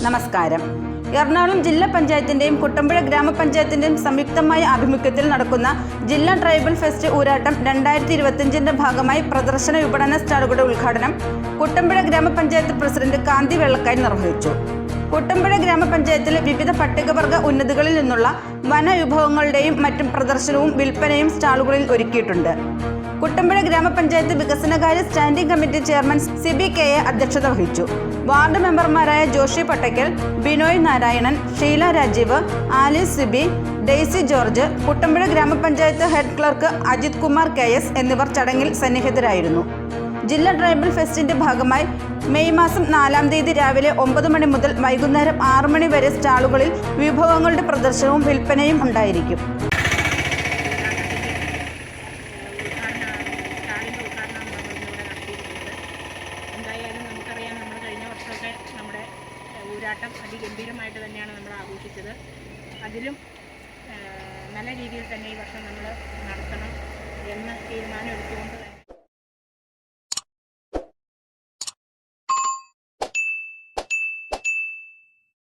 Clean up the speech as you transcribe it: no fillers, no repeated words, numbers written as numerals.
നമസ്കാരം. എറണാകുളം ജില്ലാ പഞ്ചായത്തിന്റെയും കുട്ടമ്പുഴ ഗ്രാമപഞ്ചായത്തിന്റെയും സംയുക്തമായ ആഭിമുഖ്യത്തിൽ നടക്കുന്ന ജില്ലാ ട്രൈബൽ ഫെസ്റ്റ് ഊരാട്ടം 2025ന്റെ ഭാഗമായി പ്രദർശന വിപണന സ്റ്റാളുകളുടെ ഉദ്ഘാടനം കുട്ടമ്പുഴ ഗ്രാമപഞ്ചായത്ത് പ്രസിഡന്റ് കാന്തി വെള്ളക്കായൻ നിർവഹിച്ചു. കുട്ടമ്പുഴ ഗ്രാമപഞ്ചായത്തിലെ വിവിധ പട്ടികവർഗ ഉന്നതികളിൽ നിന്നുള്ള വനവിഭവങ്ങളുടെയും മറ്റും പ്രദർശനവും വിൽപ്പനയും സ്റ്റാളുകളിൽ ഒരുക്കിയിട്ടുണ്ട്. കുട്ടമ്പുഴ ഗ്രാമപഞ്ചായത്ത് വികസനകാര്യ standing committee chairman Sibi K A അധ്യക്ഷത വഹിച്ചു. വാർഡ് മെമ്പർമാരായ Joshi Pattakkal, Binoy Narayanan, Sheela Rajeev, Alice Sibi, Daisy George, Kuttampuzha Grama Panchayat head clerk Ajith Kumar KS എന്നിവർ ചടങ്ങിൽ സന്നിഹിതരായിരുന്നു. ജില്ലാ ട്രൈബൽ ഫെസ്റ്റിന്റെ ഭാഗമായി മെയ് മാസം 4-ാം തീയതി രാവിലെ 9 മണി മുതൽ വൈകുന്നേരം 6 മണി വരെ സ്റ്റാളുകളിൽ വിഭവങ്ങളുടെ പ്രദർശനവും വിൽപ്പനയും ഉണ്ടായിരിക്കും. എന്തായാലും നമുക്കറിയാം, നമ്മൾ കഴിഞ്ഞ വർഷമൊക്കെ നമ്മുടെ ഊരാട്ടം അതിഗംഭീരമായിട്ട് തന്നെയാണ് നമ്മൾ ആഘോഷിച്ചത്. അതിലും നല്ല രീതിയിൽ തന്നെ ഈ വർഷം നമ്മൾ നടത്തണം എന്ന് തീരുമാനം എടുത്തുകൊണ്ട്